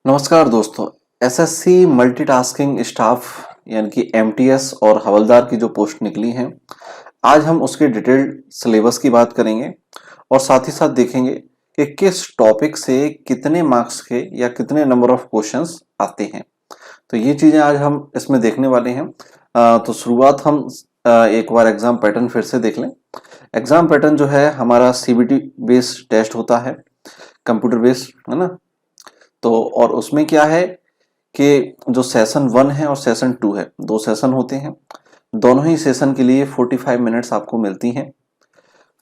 नमस्कार दोस्तों। SSC multitasking staff यानी कि एमटीएस और हवलदार की जो पोस्ट निकली हैं, आज हम उसके डिटेल्ड सिलेबस की बात करेंगे और साथ ही साथ देखेंगे कि किस टॉपिक से कितने मार्क्स के या कितने नंबर ऑफ क्वेश्चंस आते हैं। तो ये चीज़ें आज हम इसमें देखने वाले हैं। तो शुरुआत हम एक बार एग्जाम पैटर्न फिर से देख लें। एग्जाम पैटर्न जो है हमारा सीबीटी बेस्ड टेस्ट होता है, कंप्यूटर बेस्ड, है ना। तो और उसमें क्या है कि जो सेशन 1 है और सेशन 2 है, दो सेशन होते हैं। दोनों ही सेशन के लिए 45 मिनट्स आपको मिलती हैं।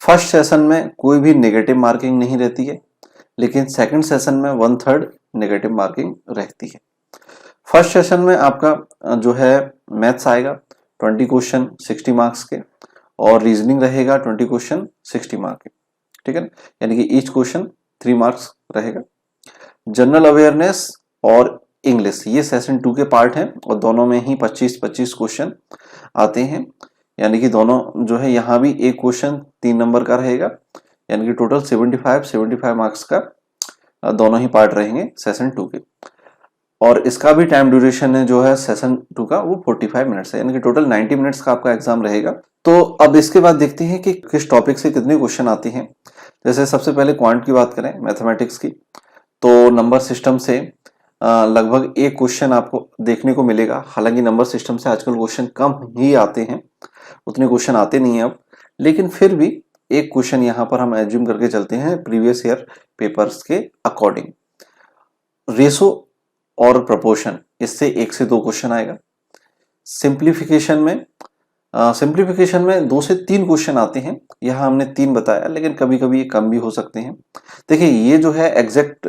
फर्स्ट सेशन में कोई भी नेगेटिव मार्किंग नहीं रहती है, लेकिन सेकंड सेशन में 1/3 नेगेटिव मार्किंग रहती है। फर्स्ट सेशन में आपका जो है मैथ्स आएगा 20 क्वेश्चन 60 मार्क्स के, और रीजनिंग रहेगा 20 क्वेश्चन 60 मार्क के, ठीक है। यानी कि ईच क्वेश्चन 3 मार्क्स रहेगा। जनरल अवेयरनेस और इंग्लिश ये सेशन 2 के पार्ट हैं और दोनों में ही 25-25 क्वेश्चन आते हैं। यानी कि दोनों जो है यहाँ भी एक क्वेश्चन 3 नंबर का रहेगा, यानी कि टोटल 75 मार्क्स का दोनों ही पार्ट रहेंगे सेशन 2 के। और इसका भी टाइम ड्यूरेशन है जो है सेशन 2 का, वो 45 मिनट्स है, यानी कि टोटल 90 मिनट्स का आपका एग्जाम रहेगा। तो अब इसके बाद देखते हैं कि किस टॉपिक से कितने क्वेश्चन आते हैं। जैसे सबसे पहले क्वांट की बात करें, मैथमेटिक्स की, तो नंबर सिस्टम से लगभग एक क्वेश्चन आपको देखने को मिलेगा। हालांकि नंबर सिस्टम से आजकल क्वेश्चन कम ही आते हैं, उतने क्वेश्चन आते नहीं हैं अब, लेकिन फिर भी एक क्वेश्चन यहाँ पर हम एज्यूम करके चलते हैं प्रीवियस ईयर पेपर्स के अकॉर्डिंग। रेशो और प्रपोर्शन, इससे 1 से 2 क्वेश्चन आएगा। सिंप्लीफिकेशन में 2 से 3 क्वेश्चन आते हैं। यहाँ हमने 3 बताया, लेकिन कभी कभी ये कम भी हो सकते हैं। देखिए ये जो है एग्जैक्ट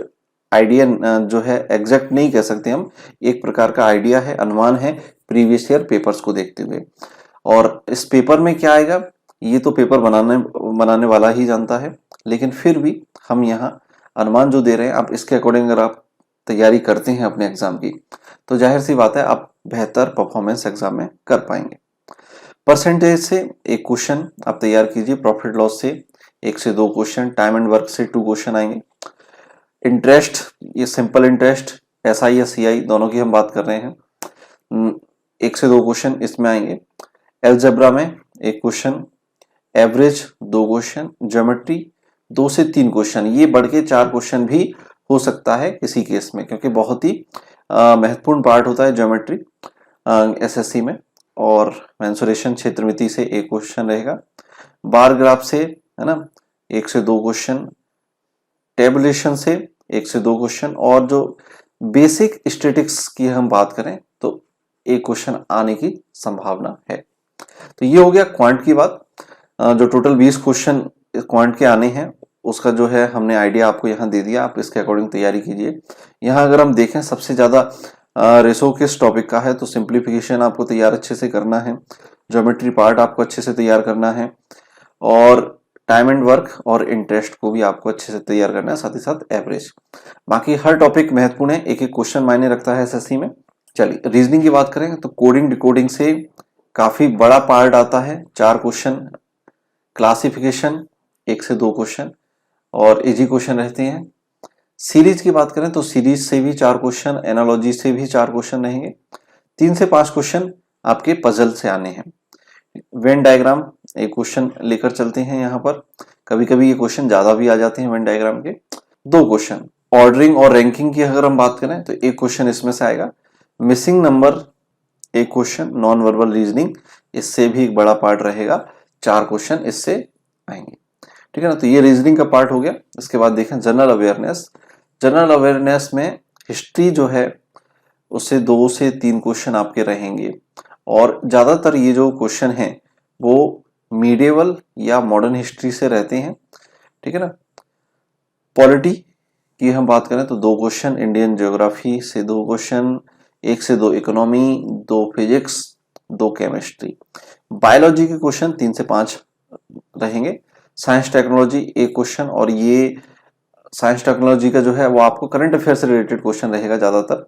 आइडिया जो है एग्जैक्ट नहीं कह सकते हम, एक प्रकार का आइडिया है, अनुमान है प्रीवियस ईयर पेपर्स को देखते हुए। और इस पेपर में क्या आएगा ये तो पेपर बनाने वाला ही जानता है, लेकिन फिर भी हम यहाँ अनुमान जो दे रहे हैं, आप इसके अकॉर्डिंग अगर आप तैयारी करते हैं अपने एग्जाम की, तो जाहिर सी बात है आप बेहतर परफॉर्मेंस एग्जाम में कर पाएंगे। परसेंटेज से एक क्वेश्चन आप तैयार कीजिए, प्रॉफिट लॉस से 1 से 2 क्वेश्चन, टाइम एंड वर्क से 2 क्वेश्चन आएंगे। इंटरेस्ट, ये सिंपल इंटरेस्ट, एसआई या सीआई दोनों की हम बात कर रहे हैं, 1 से 2 क्वेश्चन इसमें आएंगे। एलजेब्रा में एक क्वेश्चन, एवरेज 2 क्वेश्चन, ज्योमेट्री 2 से 3 क्वेश्चन, ये बढ़ के 4 क्वेश्चन भी हो सकता है किसी केस में, क्योंकि बहुत ही महत्वपूर्ण पार्ट होता है ज्योमेट्री एसएससी में। और मेंसुरेशन क्षेत्रमिति से एक क्वेश्चन रहेगा। बार ग्राफ से, है ना, 1 से 2 क्वेश्चन। टेबुलेशन से 1 से 2 क्वेश्चन। और जो बेसिक स्टैटिक्स की हम बात करें तो एक क्वेश्चन आने की संभावना है। तो ये हो गया क्वांट की बात। जो टोटल 20 क्वेश्चन क्वांट के आने हैं उसका जो है हमने आइडिया आपको यहाँ दे दिया, आप इसके अकॉर्डिंग तैयारी कीजिए। यहाँ अगर हम देखें सबसे ज्यादा रेशो किस टॉपिक का है, तो सिंप्लीफिकेशन आपको तैयार अच्छे से करना है, ज्योमेट्री पार्ट आपको अच्छे से तैयार करना है, और टाइम एंड वर्क और इंटरेस्ट को भी आपको अच्छे से तैयार करना है, साथ ही साथ एवरेज। बाकी हर टॉपिक महत्वपूर्ण है, एक एक क्वेश्चन मायने रखता है एसएससी में। चलिए रीजनिंग की बात करें तो कोडिंग डिकोडिंग से काफी बड़ा पार्ट आता है, 4 क्वेश्चन। क्लासिफिकेशन 1 से 2 क्वेश्चन और इजी क्वेश्चन रहते हैं। सीरीज की बात करें तो सीरीज से भी 4 क्वेश्चन, एनालॉजी से भी 4 क्वेश्चन रहेंगे। 3 से 5 क्वेश्चन आपके पजल से आने हैं। वेन डायग्राम एक क्वेश्चन लेकर चलते हैं यहाँ पर, कभी कभी ये क्वेश्चन ज्यादा भी आ जाते हैं वेन डायग्राम के। 2 क्वेश्चन। ऑर्डरिंग और रैंकिंग की अगर हम बात करें तो एक क्वेश्चन इसमें से आएगा। मिसिंग नंबर एक क्वेश्चन। नॉन वर्बल रीजनिंग, इससे भी एक बड़ा पार्ट रहेगा, 4 क्वेश्चन इससे आएंगे, ठीक है ना। तो ये रीजनिंग का पार्ट हो गया। इसके बाद देखें जनरल अवेयरनेस। जनरल अवेयरनेस में हिस्ट्री जो है उससे 2 से 3 क्वेश्चन आपके रहेंगे, और ज्यादातर ये जो क्वेश्चन हैं वो मीडिएवल या मॉडर्न हिस्ट्री से रहते हैं, ठीक है ना। पॉलिटी की हम बात करें तो 2 क्वेश्चन, इंडियन ज्योग्राफी से 2 क्वेश्चन, 1 से 2 इकोनॉमी, 2 फिजिक्स, 2 केमिस्ट्री। बायोलॉजी के क्वेश्चन 3 से 5 रहेंगे। साइंस टेक्नोलॉजी एक क्वेश्चन, और ये साइंस टेक्नोलॉजी का जो है वो आपको करंट अफेयर से रिलेटेड क्वेश्चन रहेगा ज्यादातर।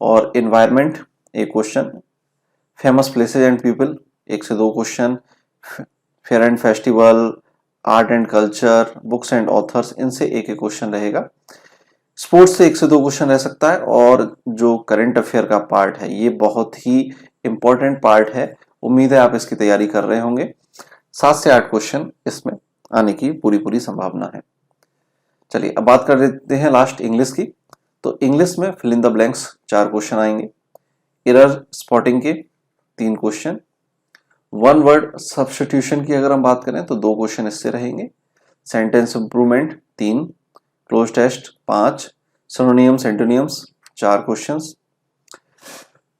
और एनवायरमेंट एक question. Famous places and people 1 से 2 question. Fair and festival, art and culture, books and authors, इनसे एक एक क्वेश्चन रहेगा। स्पोर्ट्स से 1 से 2 क्वेश्चन रह सकता है, और जो करंट अफेयर का पार्ट है ये बहुत ही इंपॉर्टेंट पार्ट है। उम्मीद है आप इसकी तैयारी कर रहे होंगे। 7 से 8 क्वेश्चन इसमें आने की पूरी संभावना है। चलिए अब बात कर लेते हैं लास्ट इंग्लिश की। तो इंग्लिश में fill in the blanks 4 question आएंगे। एरर स्पॉटिंग के 3 क्वेश्चन। वन वर्ड सब्स्टिट्यूशन की अगर हम बात करें तो 2 क्वेश्चन इससे रहेंगे। Sentence improvement 3, cloze test 5, synonyms antonyms 4 questions.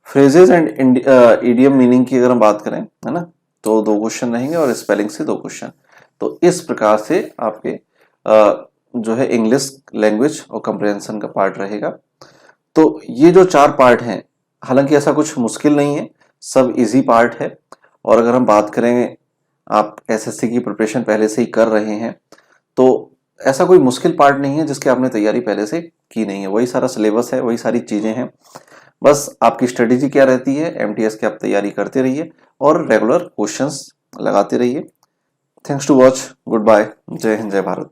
Phrases and idiom meaning की अगर हम बात करें, है ना, तो 2 क्वेश्चन रहेंगे, और स्पेलिंग से 2 क्वेश्चन। तो इस प्रकार से आपके जो है इंग्लिश लैंग्वेज और कंप्रिहेंशन का पार्ट रहेगा। तो ये जो 4 पार्ट हैं, हालांकि ऐसा कुछ मुश्किल नहीं है, सब इजी पार्ट है। और अगर हम बात करें, आप एसएससी की प्रिपरेशन पहले से ही कर रहे हैं, तो ऐसा कोई मुश्किल पार्ट नहीं है जिसकी आपने तैयारी पहले से की नहीं है। वही सारा सिलेबस है, वही सारी चीजें हैं। बस आपकी स्ट्रेटेजी क्या रहती है, एमटीएस की आप तैयारी करते रहिए और रेगुलर क्वेश्चंस लगाते रहिए। Thanks to watch. Goodbye. जय हिंद, जय भारत।